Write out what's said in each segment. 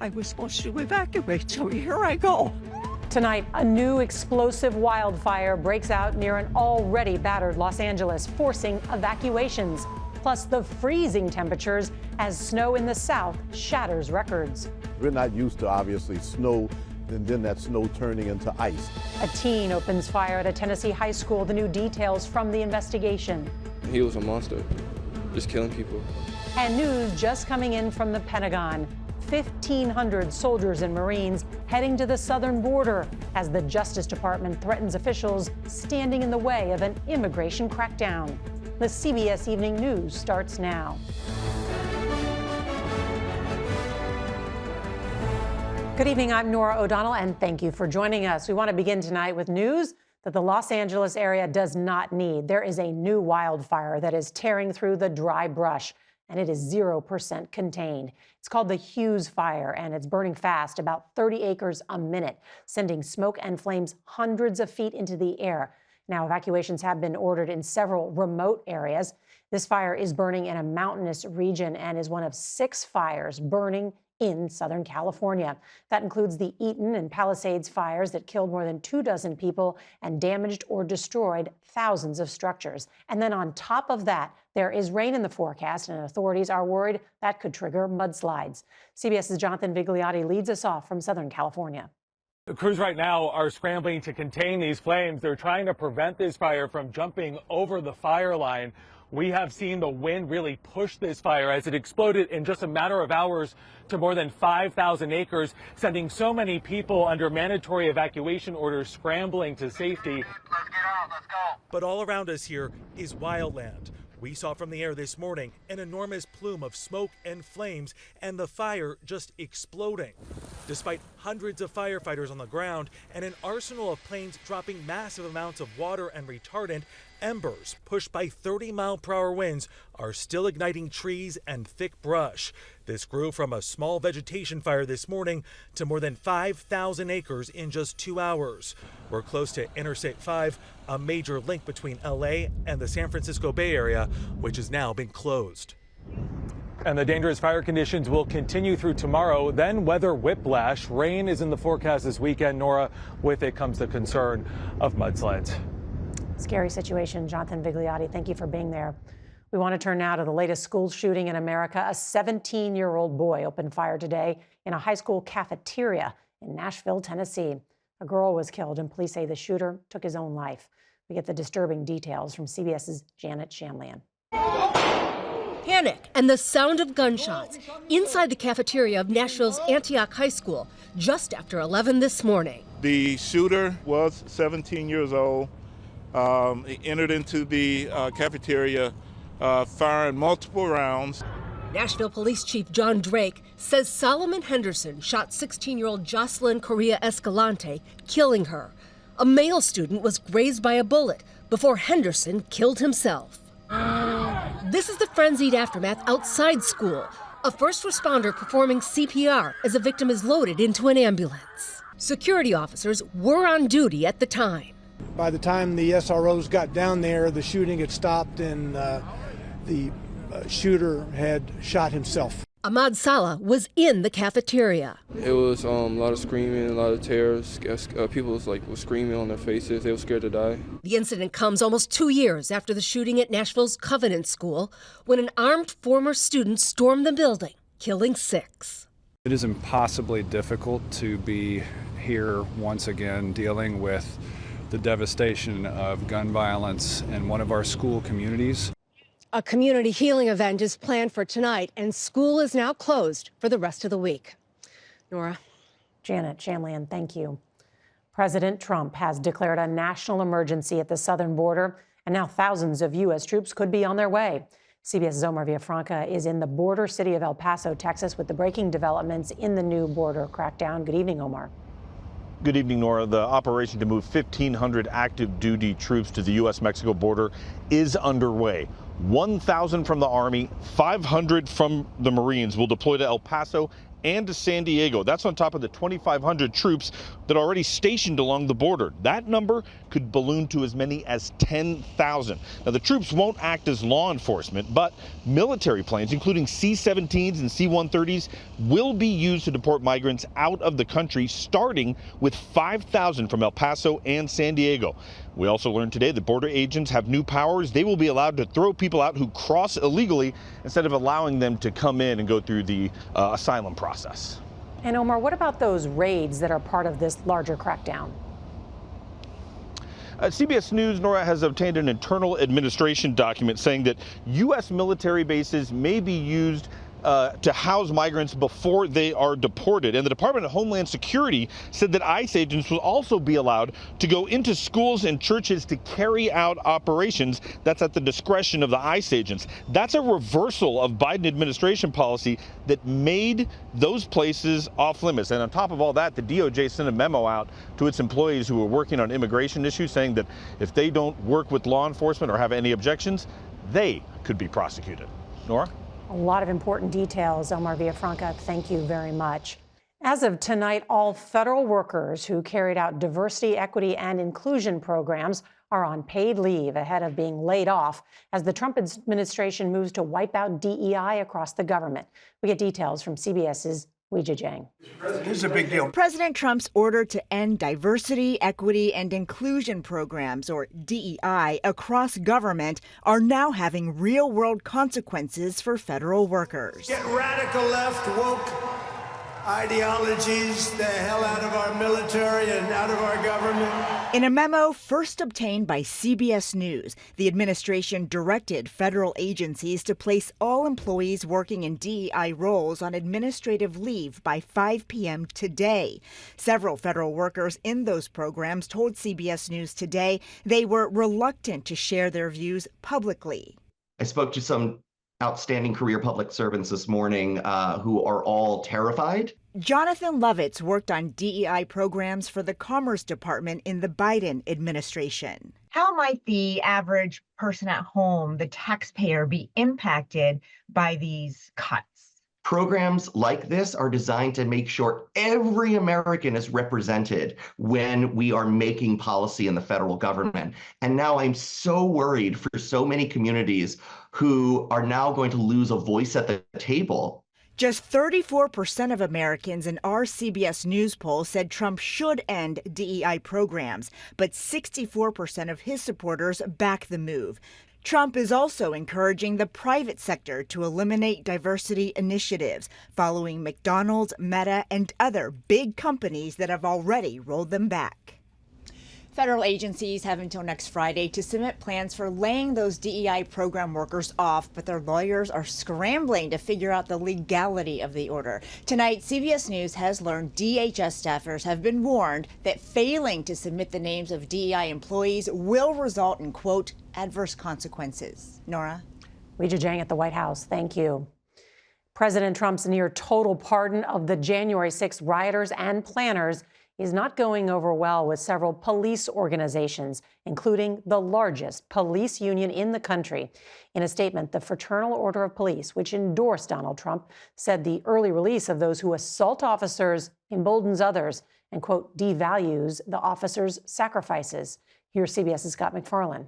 I was supposed to evacuate, so here I go. Tonight, a new explosive wildfire breaks out near an already battered Los Angeles, forcing evacuations. Plus, the freezing temperatures as snow in the south shatters records. We're not used to, obviously, snow and then that snow turning into ice. A teen opens fire at a Tennessee high school. The new details from the investigation. He was a monster, just killing people. And news just coming in from the Pentagon. 1,500 soldiers and Marines heading to the southern border as the Justice Department threatens officials standing in the way of an immigration crackdown. The CBS Evening News starts now. Good evening, I'm Nora O'Donnell, and thank you for joining us. We want to begin tonight with news that the Los Angeles area does not need. There is a new wildfire that is tearing through the dry brush, and it is 0% contained. It's called the Hughes Fire, and it's burning fast, about 30 acres a minute, sending smoke and flames hundreds of feet into the air. Now, evacuations have been ordered in several remote areas. This fire is burning in a mountainous region and is one of 6 fires burning in Southern California. That includes the Eaton and Palisades fires that killed more than 24 people and damaged or destroyed thousands of structures. And then on top of that, there is rain in the forecast, and authorities are worried that could trigger mudslides. CBS's Jonathan Vigliotti leads us off from Southern California. The crews right now are scrambling to contain these flames. They're trying to prevent this fire from jumping over the fire line. We have seen the wind really push this fire as it exploded in just a matter of hours to more than 5,000 acres, sending so many people under mandatory evacuation orders scrambling to safety. Let's get out, let's go. But all around us here is wildland. We saw from the air this morning an enormous plume of smoke and flames and the fire just exploding. Despite hundreds of firefighters on the ground and an arsenal of planes dropping massive amounts of water and retardant, embers pushed by 30-mile-per-hour winds are still igniting trees and thick brush. This grew from a small vegetation fire this morning to more than 5,000 acres in just 2 hours. We're close to Interstate 5, a major link between LA and the San Francisco Bay Area, which has now been closed. And the dangerous fire conditions will continue through tomorrow. Then weather whiplash. Rain is in the forecast this weekend, Nora. With it comes the concern of mudslides. Scary situation. Jonathan Vigliotti, thank you for being there. We want to turn now to the latest school shooting in America. A 17-year-old boy opened fire today in a high school cafeteria in Nashville, Tennessee. A girl was killed, and police say the shooter took his own life. We get the disturbing details from CBS's Janet Shamlian. Panic and the sound of gunshots inside the cafeteria of Nashville's Antioch High School just after 11 this morning. The shooter was 17 years old. He entered into the cafeteria firing multiple rounds. Nashville Police Chief John Drake says Solomon Henderson shot 16-year-old Jocelyn Correa Escalante, killing her. A male student was grazed by a bullet before Henderson killed himself. This is the frenzied aftermath outside school. A first responder performing CPR as a victim is loaded into an ambulance. Security officers were on duty at the time. By the time the SROs got down there, the shooting had stopped and the shooter had shot himself. Ahmad Salah was in the cafeteria. It was a lot of screaming, a lot of tears. People were screaming on their faces. They were scared to die. The incident comes almost 2 years after the shooting at Nashville's Covenant School, when an armed former student stormed the building, killing 6. It is impossibly difficult to be here once again dealing with the devastation of gun violence in one of our school communities. A community healing event is planned for tonight, and school is now closed for the rest of the week. Nora. Janet Shamlian, thank you. President Trump has declared a national emergency at the southern border, and now thousands of U.S. troops could be on their way. CBS's Omar Villafranca is in the border city of El Paso, Texas, with the breaking developments in the new border crackdown. Good evening, Omar. Good evening, Nora. The operation to move 1,500 active duty troops to the U.S.-Mexico border is underway. 1,000 from the Army, 500 from the Marines will deploy to El Paso and to San Diego. That's on top of the 2,500 troops that are already stationed along the border. That number could balloon to as many as 10,000. Now, the troops won't act as law enforcement, but military planes, including C-17s and C-130s, will be used to deport migrants out of the country, starting with 5,000 from El Paso and San Diego. We also learned today that border agents have new powers. They will be allowed to throw people out who cross illegally instead of allowing them to come in and go through the asylum process. And Omar, what about those raids that are part of this larger crackdown? CBS News, Nora, has obtained an internal administration document saying that U.S. military bases may be used to house migrants before they are deported. And the Department of Homeland Security said that ICE agents will also be allowed to go into schools and churches to carry out operations. That's at the discretion of the ICE agents. That's a reversal of Biden administration policy that made those places off limits. And on top of all that, the DOJ sent a memo out to its employees who were working on immigration issues saying that if they don't work with law enforcement or have any objections, they could be prosecuted. Nora? A lot of important details, Omar Villafranca. Thank you very much. As of tonight, all federal workers who carried out diversity, equity, and inclusion programs are on paid leave ahead of being laid off as the Trump administration moves to wipe out DEI across the government. We get details from CBS's Weijia Jiang. This is a big deal. President Trump's order to end diversity, equity, and inclusion programs, or DEI, across government are now having real-world consequences for federal workers. Get radical left, woke ideologies the hell out of our military and out of our government. In a memo first obtained by CBS News, the administration directed federal agencies to place all employees working in DEI roles on administrative leave by 5 p.m. today. Several federal workers in those programs told CBS News today they were reluctant to share their views publicly. I spoke to some outstanding career public servants this morning who are all terrified. Jonathan Lovitz worked on DEI programs for the Commerce Department in the Biden administration. How might the average person at home, the taxpayer, be impacted by these cuts? Programs like this are designed to make sure every American is represented when we are making policy in the federal government. And now I'm so worried for so many communities who are now going to lose a voice at the table. Just 34% of Americans in our CBS News poll said Trump should end DEI programs, but 64% of his supporters back the move. Trump is also encouraging the private sector to eliminate diversity initiatives, following McDonald's, Meta, and other big companies that have already rolled them back. Federal agencies have until next Friday to submit plans for laying those DEI program workers off, but their lawyers are scrambling to figure out the legality of the order. Tonight, CBS News has learned DHS staffers have been warned that failing to submit the names of DEI employees will result in, quote, adverse consequences. Nora? Weijia Jiang at the White House. Thank you. President Trump's near total pardon of the January 6 rioters and planners is not going over well with several police organizations, including the largest police union in the country. In a statement, the Fraternal Order of Police, which endorsed Donald Trump, said the early release of those who assault officers emboldens others and, quote, devalues the officers' sacrifices. Here's CBS's Scott McFarland.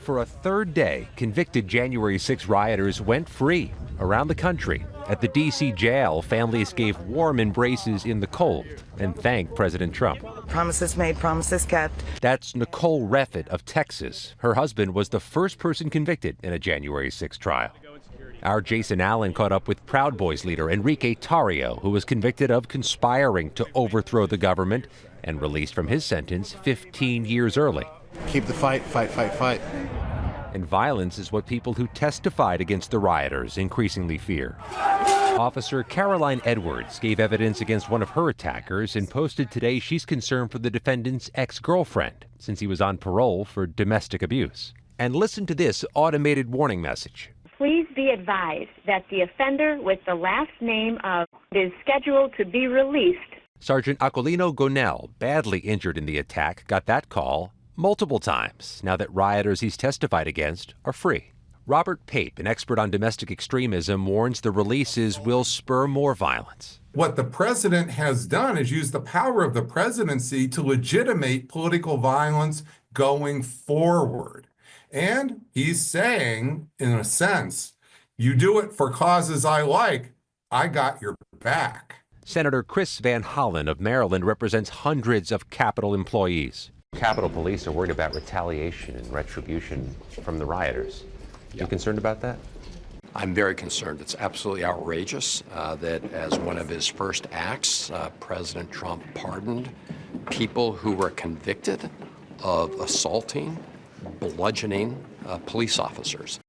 For a third day, convicted January 6 rioters went free around the country. At the D.C. jail, families gave warm embraces in the cold and thanked President Trump. Promises made, promises kept. That's Nicole Reffitt of Texas. Her husband was the first person convicted in a January 6 trial. Our Jason Allen caught up with Proud Boys leader Enrique Tarrio, who was convicted of conspiring to overthrow the government and released from his sentence 15 years early. Keep the fight, fight, fight, fight. And violence is what people who testified against the rioters increasingly fear. Officer Caroline Edwards gave evidence against one of her attackers and posted today she's concerned for the defendant's ex-girlfriend since he was on parole for domestic abuse. And listen to this automated warning message. Please be advised that the offender with the last name of is scheduled to be released. Sergeant Aquilino Gonell, badly injured in the attack, got that call multiple times now that rioters he's testified against are free. Robert Pape, an expert on domestic extremism, warns the releases will spur more violence. What the president has done is use the power of the presidency to legitimate political violence going forward. And he's saying, in a sense, you do it for causes I like, I got your back. Senator Chris Van Hollen of Maryland represents hundreds of Capitol employees. Capitol Police are worried about retaliation and retribution from the rioters. You concerned about that? I'm very concerned. It's absolutely outrageous that as one of his first acts, President Trump pardoned people who were convicted of assaulting, bludgeoning police officers.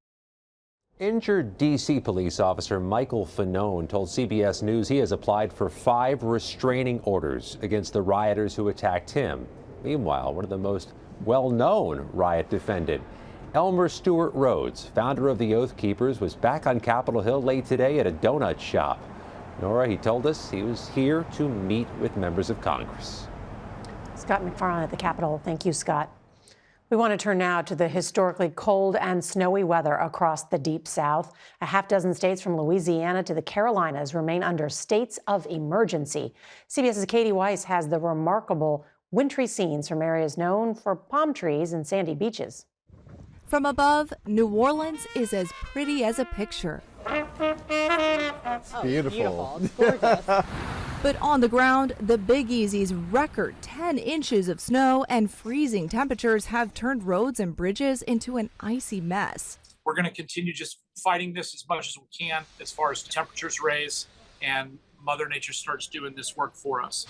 Injured D.C. police officer Michael Fanone told CBS News he has applied for 5 restraining orders against the rioters who attacked him. Meanwhile, one of the most well-known riot defended, Elmer Stewart Rhodes, founder of the Oath Keepers, was back on Capitol Hill late today at a donut shop. Nora, he told us he was here to meet with members of Congress. Scott McFarlane at the Capitol. Thank you, Scott. We want to turn now to the historically cold and snowy weather across the Deep South. A half dozen states from Louisiana to the Carolinas remain under states of emergency. CBS's Katie Weiss has the remarkable wintry scenes from areas known for palm trees and sandy beaches. From above, New Orleans is as pretty as a picture. It's beautiful. It's gorgeous. But on the ground, the Big Easy's record 10 inches of snow and freezing temperatures have turned roads and bridges into an icy mess. We're going to continue just fighting this as much as we can as far as temperatures raise and Mother Nature starts doing this work for us.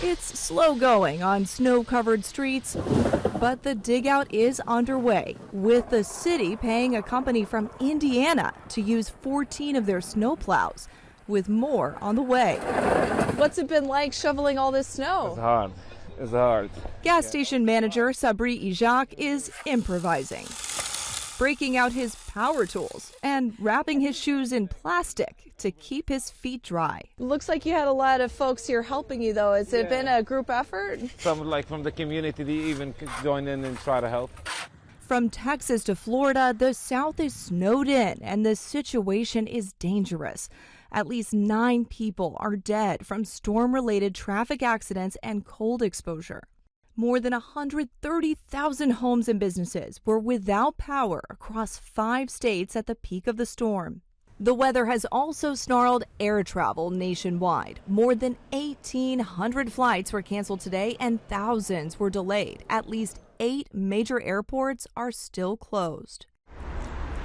It's slow going on snow-covered streets, but the dig-out is underway, with the city paying a company from Indiana to use 14 of their snowplows, with more on the way. What's it been like shoveling all this snow? It's hard. It's hard. Gas station manager Sabri Ijak is improvising, breaking out his power tools and wrapping his shoes in plastic to keep his feet dry. Looks like you had a lot of folks here helping you, though. Has it been a group effort? Some from the community, they even join in and try to help. From Texas to Florida, the South is snowed in and the situation is dangerous. At least 9 people are dead from storm-related traffic accidents and cold exposure. More than 130,000 homes and businesses were without power across 5 states at the peak of the storm. The weather has also snarled air travel nationwide. More than 1,800 flights were canceled today and thousands were delayed. At least 8 major airports are still closed.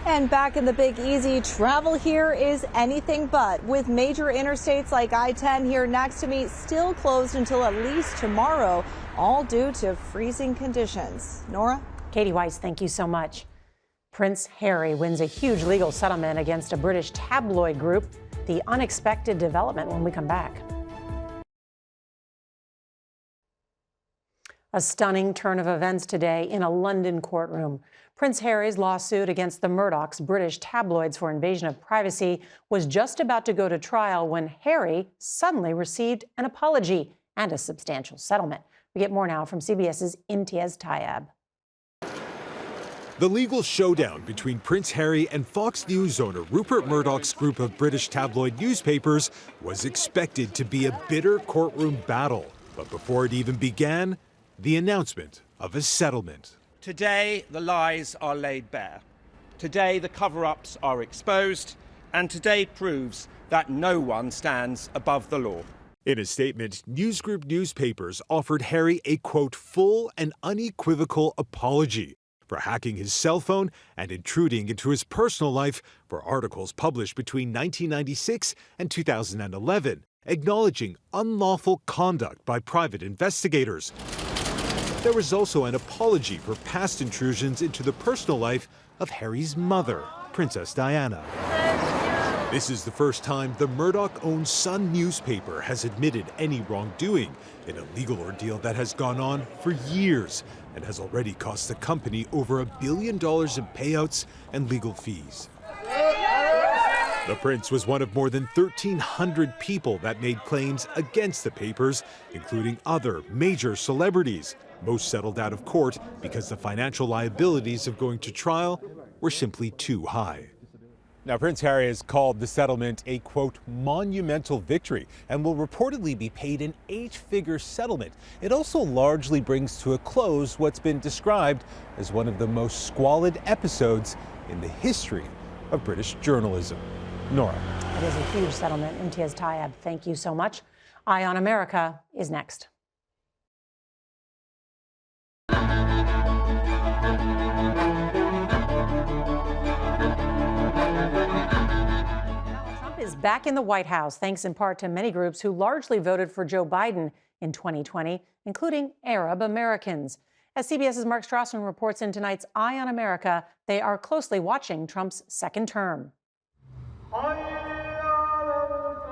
And back in the Big Easy, travel here is anything but, with major interstates like I-10 here next to me still closed until at least tomorrow, all due to freezing conditions. Nora? Katie Weiss, thank you so much. Prince Harry wins a huge legal settlement against a British tabloid group. The unexpected development when we come back. A stunning turn of events today in a London courtroom. Prince Harry's lawsuit against the Murdochs, British tabloids for invasion of privacy, was just about to go to trial when Harry suddenly received an apology and a substantial settlement. We get more now from CBS's Imtiaz Tayeb. The legal showdown between Prince Harry and Fox News owner Rupert Murdoch's group of British tabloid newspapers was expected to be a bitter courtroom battle. But before it even began, the announcement of a settlement. Today, the lies are laid bare. Today, the cover-ups are exposed. And today proves that no one stands above the law. In a statement, News Group newspapers offered Harry a, quote, full and unequivocal apology for hacking his cell phone and intruding into his personal life for articles published between 1996 and 2011, acknowledging unlawful conduct by private investigators. There was also an apology for past intrusions into the personal life of Harry's mother, Princess Diana. This is the first time the Murdoch-owned Sun newspaper has admitted any wrongdoing in a legal ordeal that has gone on for years and has already cost the company over $1 billion in payouts and legal fees. The prince was one of more than 1,300 people that made claims against the papers, including other major celebrities. Most settled out of court because the financial liabilities of going to trial were simply too high. Now, Prince Harry has called the settlement a, quote, monumental victory and will reportedly be paid an 8-figure settlement. It also largely brings to a close what's been described as one of the most squalid episodes in the history of British journalism. Nora. It is a huge settlement. Imtiaz Tayeb, thank you so much. Eye on America is next. Is back in the White House, thanks in part to many groups who largely voted for Joe Biden in 2020, including Arab Americans. As CBS's Mark Strassman reports in tonight's Eye on America, they are closely watching Trump's second term.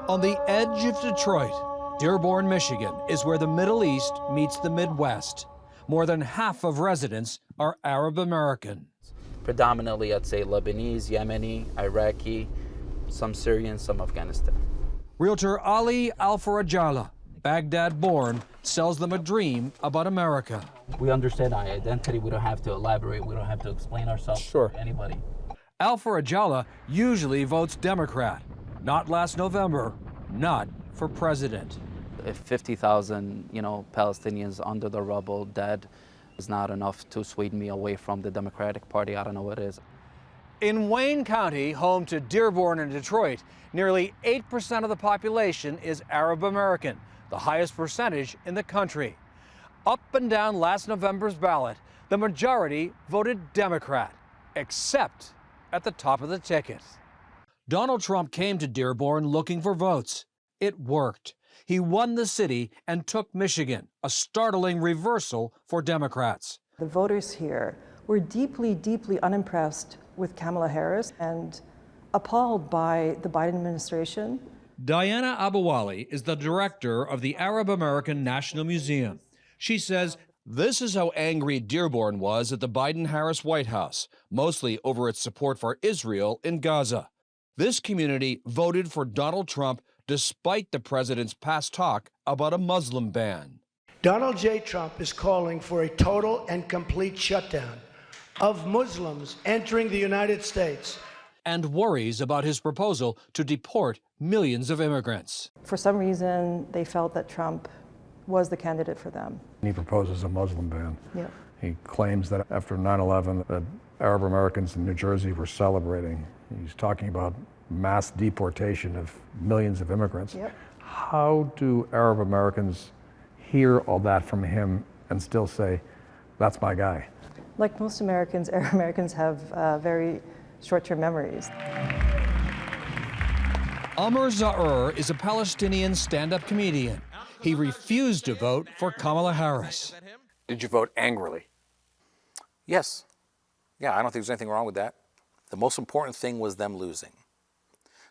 On the edge of Detroit, Dearborn, Michigan, is where the Middle East meets the Midwest. More than half of residents are Arab American. Predominantly, I'd say Lebanese, Yemeni, Iraqi, some Syrian, some Afghanistan. Realtor Ali Al-Farajala, Baghdad-born, sells them a dream about America. We understand our identity. We don't have to elaborate. We don't have to explain ourselves to anybody. Al-Farajala usually votes Democrat. Not last November, not for president. If 50,000, Palestinians under the rubble, dead, is not enough to sway me away from the Democratic Party, I don't know what is. In Wayne County, home to Dearborn and Detroit, nearly 8% of the population is Arab American, the highest percentage in the country. Up and down last November's ballot, the majority voted Democrat, except at the top of the ticket. Donald Trump came to Dearborn looking for votes. It worked. He won the city and took Michigan, a startling reversal for Democrats. The voters here were deeply, deeply unimpressed with Kamala Harris and appalled by the Biden administration. Diana Abouali is the director of the Arab American National Museum. She says this is how angry Dearborn was at the Biden-Harris White House, mostly over its support for Israel in Gaza. This community voted for Donald Trump despite the president's past talk about a Muslim ban. Donald J. Trump is calling for a total and complete shutdown of Muslims entering the United States. And worries about his proposal to deport millions of immigrants. For some reason, they felt that Trump was the candidate for them. He proposes a Muslim ban. Yep. He claims that after 9/11, that Arab Americans in New Jersey were celebrating. He's talking about mass deportation of millions of immigrants. Yep. How do Arab Americans hear all that from him and still say, that's my guy? Like most Americans, Arab Americans have very short-term memories. Amr Zaur is a Palestinian stand-up comedian. He refused to vote for Kamala Harris. Did you vote angrily? Yes. Yeah, I don't think there's anything wrong with that. The most important thing was them losing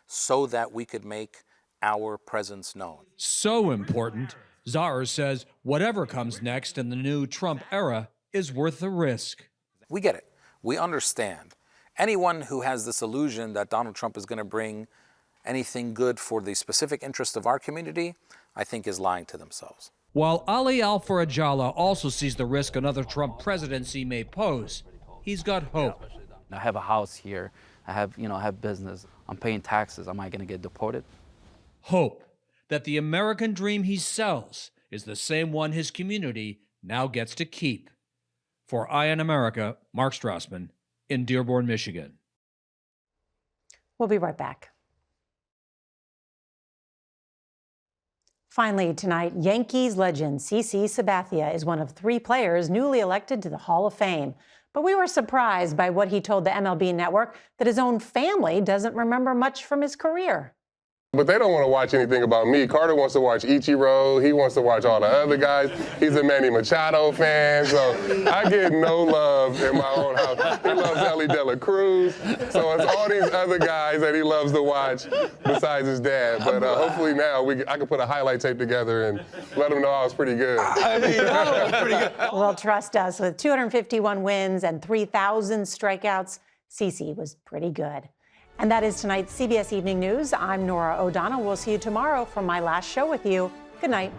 so that we could make our presence known. So important, Zaur says whatever comes next in the new Trump era is worth the risk. We get it. We understand. Anyone who has this illusion that Donald Trump is going to bring anything good for the specific interest of our community, I think is lying to themselves. While Ali Al-Farajala also sees the risk another Trump presidency may pose, he's got hope. I have a house here. I have business. I'm paying taxes. Am I going to get deported? Hope that the American dream he sells is the same one his community now gets to keep. For Eye on America, Mark Strassman in Dearborn, Michigan. We'll be right back. Finally tonight, Yankees legend CC Sabathia is one of 3 players newly elected to the Hall of Fame. But we were surprised by what he told the MLB Network, that his own family doesn't remember much from his career. But they don't want to watch anything about me. Carter wants to watch Ichiro. He wants to watch all the other guys. He's a Manny Machado fan, so I get no love in my own house. He loves Ellie De La Cruz, so it's all these other guys that he loves to watch besides his dad. But hopefully now I can put a highlight tape together and let him know I was pretty good. I mean, that was pretty good. Well, trust us, with 251 wins and 3,000 strikeouts, CC was pretty good. And that is tonight's CBS Evening News. I'm Nora O'Donnell. We'll see you tomorrow for my last show with you. Good night.